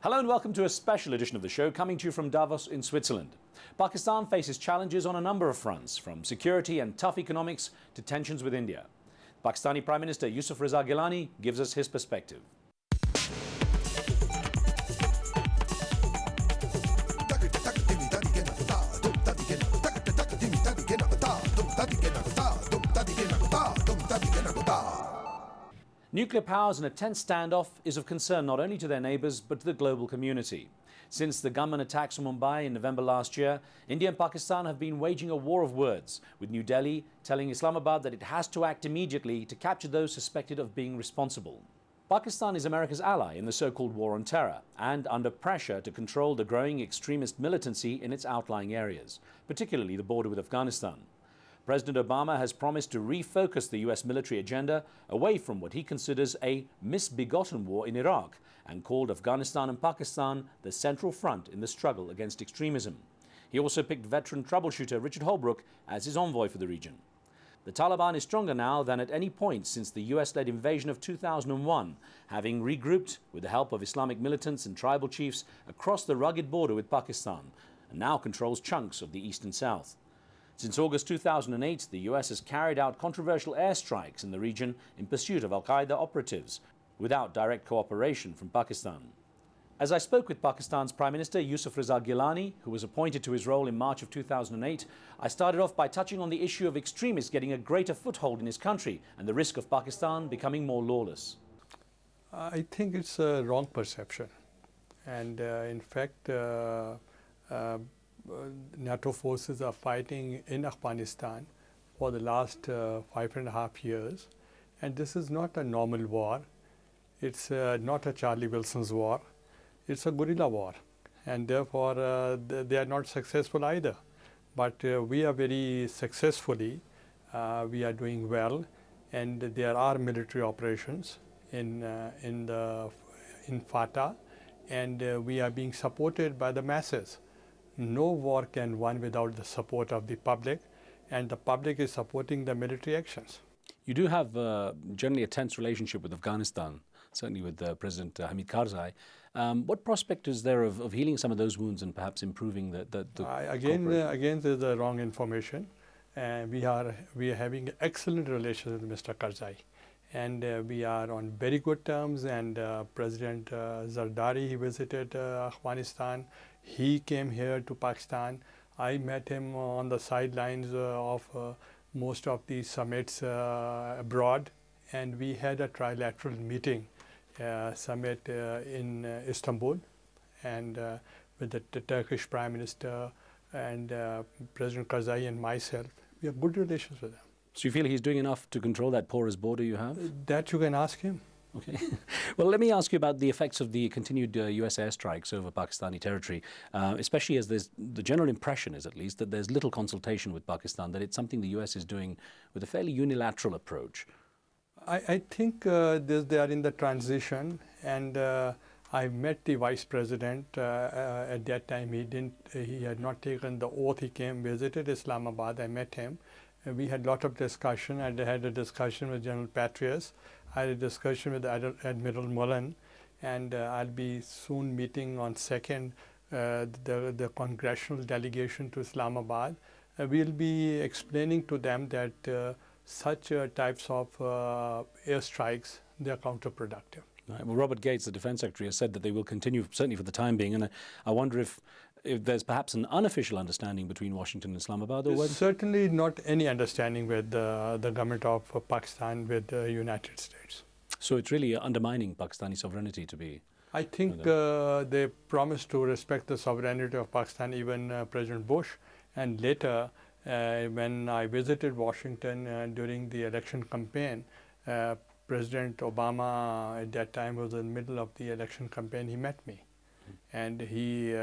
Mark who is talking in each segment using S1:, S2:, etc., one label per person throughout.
S1: Hello and welcome to a special edition of the show coming to you from Davos in Switzerland. Pakistan faces challenges on a number of fronts, from security and tough economics to tensions with India. Pakistani Prime Minister Yousuf Raza Gillani gives us his perspective. Nuclear powers in a tense standoff is of concern not only to their neighbours but to the global community. Since the gunman attacks on Mumbai in November last year, India and Pakistan have been waging a war of words, with New Delhi telling Islamabad that it has to act immediately to capture those suspected of being responsible. Pakistan is America's ally in the so-called war on terror and under pressure to control the growing extremist militancy in its outlying areas, particularly the border with Afghanistan. President Obama has promised to refocus the US military agenda away from what he considers a misbegotten war in Iraq and called Afghanistan and Pakistan the central front in the struggle against extremism. He also picked veteran troubleshooter Richard Holbrooke as his envoy for the region. The Taliban is stronger now than at any point since the US-led invasion of 2001, having regrouped with the help of Islamic militants and tribal chiefs across the rugged border with Pakistan, and now controls chunks of the east and south. Since August 2008, the US has carried out controversial airstrikes in the region in pursuit of al-Qaeda operatives, without direct cooperation from Pakistan. As I spoke with Pakistan's Prime Minister Yousuf Raza Gillani, who was appointed to his role in March of 2008, I started off by touching on the issue of extremists getting a greater foothold in his country and the risk of Pakistan becoming more lawless.
S2: I think it's a wrong perception. And in fact, NATO forces are fighting in Afghanistan for the last 5.5 years, and this is not a normal war. It's not a Charlie Wilson's war. It's a guerrilla war, and therefore they are not successful either. But we are very successfully, we are doing well, and there are military operations in FATA, and we are being supported by the masses. No war can win without the support of the public, and the public is supporting the military actions.
S1: You do have generally a tense relationship with Afghanistan, certainly with President Hamid Karzai. What prospect is there of healing some of those wounds and perhaps improving the
S2: again, there's the wrong information. We are having excellent relations with Mr. Karzai, and we are on very good terms. And President Zardari, he visited Afghanistan. He came here to Pakistan. I met him on the sidelines of most of the summits abroad, and we had a trilateral meeting summit in Istanbul, and with the Turkish Prime Minister and President Karzai and myself. We have good relations with him.
S1: So you feel he's doing enough to control that porous border you have?
S2: That you can ask him.
S1: Okay. Well, let me ask you about the effects of the continued US airstrikes over Pakistani territory, especially as the general impression is, at least, that there's little consultation with Pakistan, that it's something the US is doing with a fairly unilateral approach.
S2: I think they are in the transition, and I met the Vice President at that time. He had not taken the oath. He visited Islamabad. I met him. We had a lot of discussion. I had a discussion with General Patrias. I had a discussion with Admiral Mullen, and I'll be soon meeting on 2nd the congressional delegation to Islamabad. We'll be explaining to them that such types of airstrikes, they are counterproductive.
S1: Right. Well, Robert Gates, the Defense Secretary, has said that they will continue, certainly for the time being, and I wonder if there's perhaps an unofficial understanding between Washington and Islamabad? Or
S2: There's certainly not any understanding with the government of Pakistan with the United States.
S1: So it's really undermining Pakistani sovereignty to be...
S2: I think they promised to respect the sovereignty of Pakistan, even President Bush. And later, when I visited Washington during the election campaign, President Obama at that time was in the middle of the election campaign. He met me, and he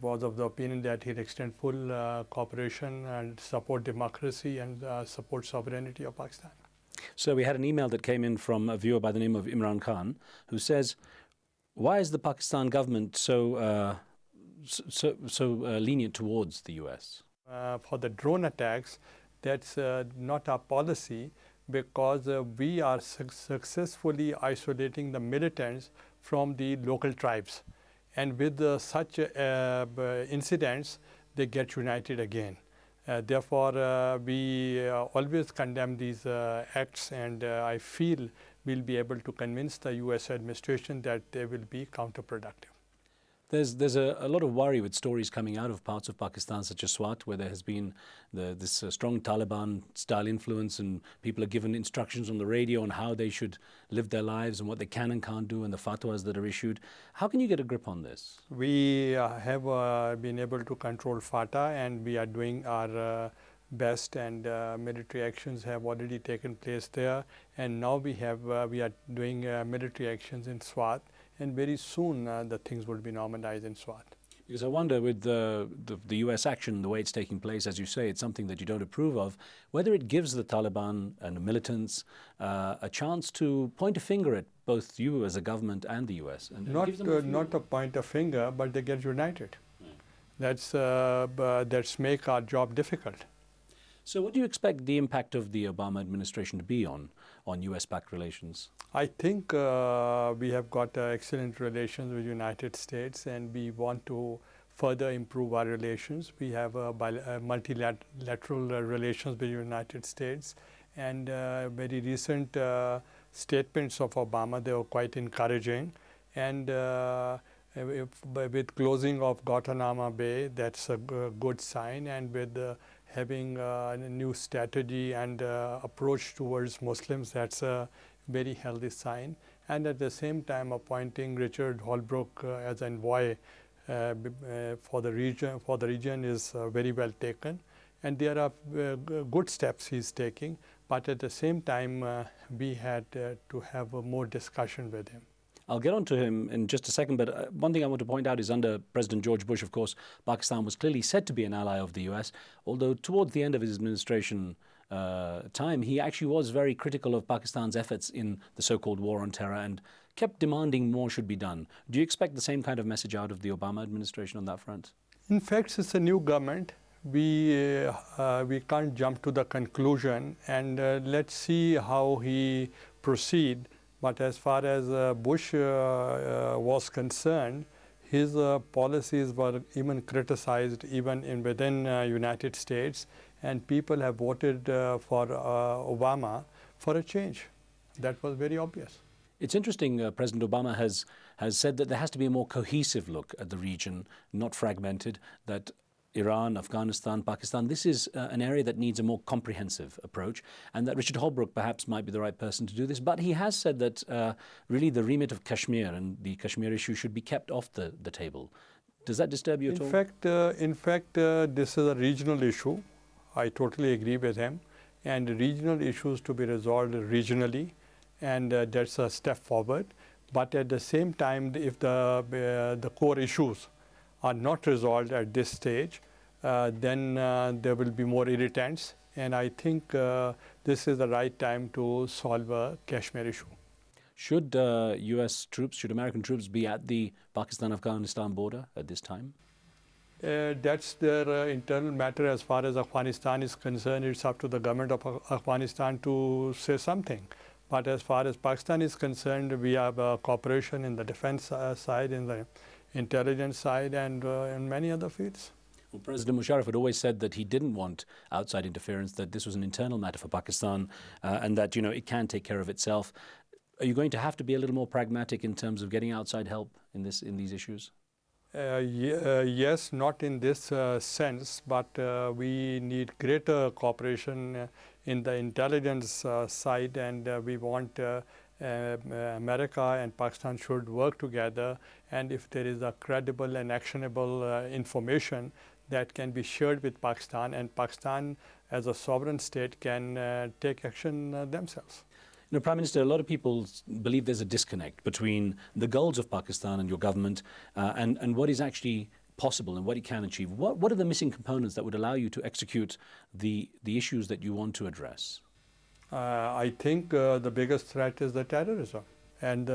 S2: was of the opinion that he'd extend full cooperation and support democracy and support sovereignty of Pakistan.
S1: So we had an email that came in from a viewer by the name of Imran Khan, who says, why is the Pakistan government so lenient towards the US?
S2: For the drone attacks, that's not our policy, because we are successfully isolating the militants from the local tribes. And with such incidents, they get united again. Therefore, we always condemn these acts, and I feel we'll be able to convince the US administration that they will be counterproductive.
S1: There's a lot of worry with stories coming out of parts of Pakistan such as Swat, where there has been this strong Taliban-style influence, and people are given instructions on the radio on how they should live their lives and what they can and can't do, and the fatwas that are issued. How can you get a grip on this?
S2: We have been able to control FATA, and we are doing our best, and military actions have already taken place there. And now we are doing military actions in Swat. And very soon the things will be normalized in Swat.
S1: Because I wonder, with the US action, the way it's taking place, as you say, it's something that you don't approve of, whether it gives the Taliban and the militants a chance to point a finger at both you as a government and the US. And
S2: not a point a finger, but they get united. That's make our job difficult.
S1: So what do you expect the impact of the Obama administration to be on US-Pak relations?
S2: I think we have got excellent relations with the United States, and we want to further improve our relations. We have multilateral relations with the United States, and very recent statements of Obama, they were quite encouraging. And with closing of Guantanamo Bay, that's a good sign, and with having a new strategy and approach towards Muslims, that's a very healthy sign. And at the same time, appointing Richard Holbrooke as envoy for the region is very well taken. And there are good steps he's taking, but at the same time, we had to have more discussion with him.
S1: I'll get on to him in just a second, but one thing I want to point out is under President George Bush, of course, Pakistan was clearly said to be an ally of the US, although towards the end of his administration time, he actually was very critical of Pakistan's efforts in the so-called war on terror and kept demanding more should be done. Do you expect the same kind of message out of the Obama administration on that front?
S2: In fact, it's a new government. We can't jump to the conclusion, and let's see how he proceeds. But as far as Bush was concerned, his policies were even criticized even within United States, and people have voted for Obama for a change. That was very obvious.
S1: It's interesting, President Obama has said that there has to be a more cohesive look at the region, not fragmented, that Iran, Afghanistan, Pakistan, this is an area that needs a more comprehensive approach, and that Richard Holbrooke perhaps might be the right person to do this. But he has said that really the remit of Kashmir and the Kashmir issue should be kept off the table. Does that disturb you at all?
S2: In fact, this is a regional issue. I totally agree with him. And regional issues to be resolved regionally, and that's a step forward. But at the same time, if the core issues are not resolved at this stage, then there will be more irritants. And I think this is the right time to solve a Kashmir issue.
S1: Should US troops, should American troops be at the Pakistan-Afghanistan border at this time?
S2: That's their internal matter. As far as Afghanistan is concerned, it's up to the government of Afghanistan to say something. But as far as Pakistan is concerned, we have cooperation in the defense side, in the intelligence side, and in many other fields.
S1: Well, President Musharraf had always said that he didn't want outside interference, that this was an internal matter for Pakistan, and that, you know, it can take care of itself. Are you going to have to be a little more pragmatic in terms of getting outside help in these issues?
S2: Yes, not in this sense, but we need greater cooperation in the intelligence side, and we want America and Pakistan should work together, and if there is a credible and actionable information that can be shared with Pakistan, and Pakistan as a sovereign state can take action themselves.
S1: You know, Prime Minister, a lot of people believe there's a disconnect between the goals of Pakistan and your government and what is actually possible and what it can achieve. What are the missing components that would allow you to execute the issues that you want to address?
S2: I think the biggest threat is the terrorism, and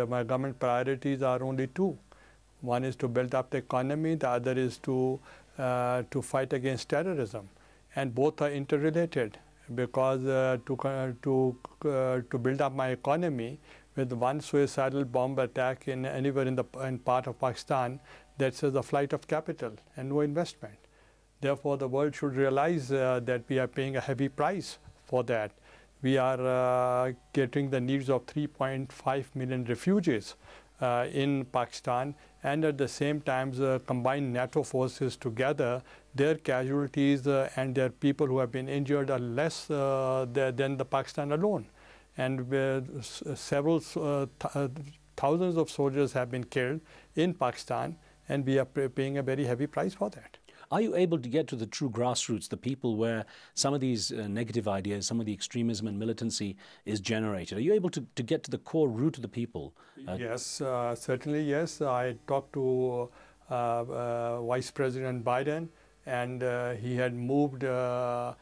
S2: my government priorities are only two. One is to build up the economy, the other is to fight against terrorism, and both are interrelated. Because to build up my economy, with one suicidal bomb attack anywhere in part of Pakistan, that's the flight of capital and no investment. Therefore, the world should realize that we are paying a heavy price for that. We are getting the needs of 3.5 million refugees in Pakistan, and at the same time, combined NATO forces together, their casualties and their people who have been injured are less than the Pakistan alone. And several thousands of soldiers have been killed in Pakistan, and we are paying a very heavy price for that.
S1: Are you able to get to the true grassroots, the people where some of these negative ideas, some of the extremism and militancy is generated? Are you able to get to the core root of the people?
S2: Yes, certainly yes. I talked to Vice President Biden, and he had moved a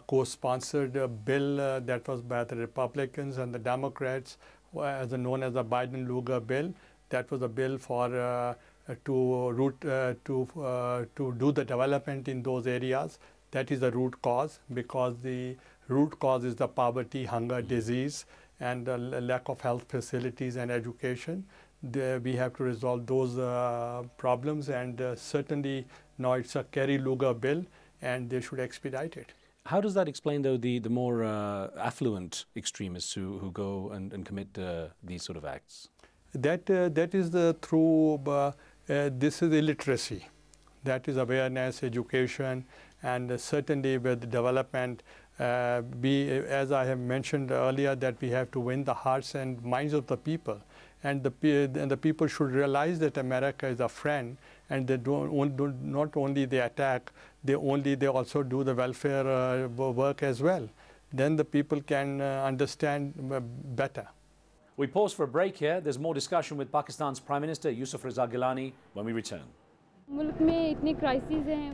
S2: co-sponsored bill that was by the Republicans and the Democrats, known as the Biden-Lugar bill. That was a bill for to do the development in those areas. That is the root cause, because the root cause is the poverty, hunger, disease, and lack of health facilities and education. We have to resolve those problems, and certainly now it's a Kerry-Lugar bill, and they should expedite it.
S1: How does that explain, though, the more affluent extremists who go and commit these sort of acts?
S2: That is through this is illiteracy. That is awareness, education, and certainly with development. As I have mentioned earlier, that we have to win the hearts and minds of the people, and the people should realize that America is a friend, and they not only they attack, they also do the welfare work as well. Then the people can understand better.
S1: We pause for a break here. There's more discussion with Pakistan's Prime Minister Yousuf Raza Gillani when we return.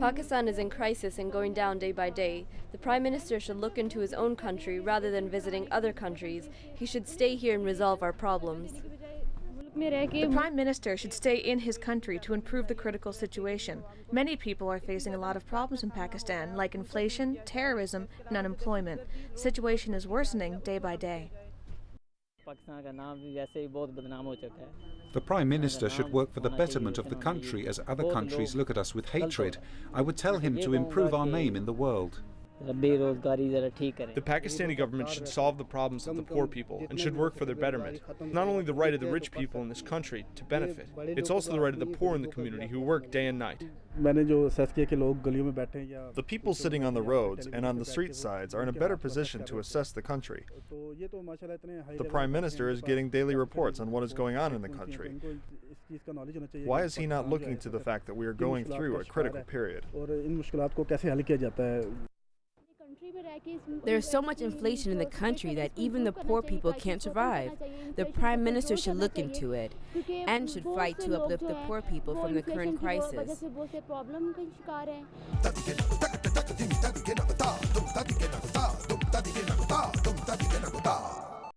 S3: Pakistan is in crisis and going down day by day. The Prime Minister should look into his own country rather than visiting other countries. He should stay here and resolve our problems.
S4: The Prime Minister should stay in his country to improve the critical situation. Many people are facing a lot of problems in Pakistan, like inflation, terrorism, and unemployment. The situation is worsening day by day.
S5: The Prime Minister should work for the betterment of the country, as other countries look at us with hatred. I would tell him to improve our name in the world.
S6: The Pakistani government should solve the problems of the poor people and should work for their betterment. It's not only the right of the rich people in this country to benefit, it's also the right of the poor in the community who work day and night.
S7: The people sitting on the roads and on the street sides are in a better position to assess the country. The Prime Minister is getting daily reports on what is going on in the country. Why is he not looking to the fact that we are going through a critical period?
S8: There's so much inflation in the country that even the poor people can't survive. The Prime Minister should look into it and should fight to uplift the poor people from the current crisis.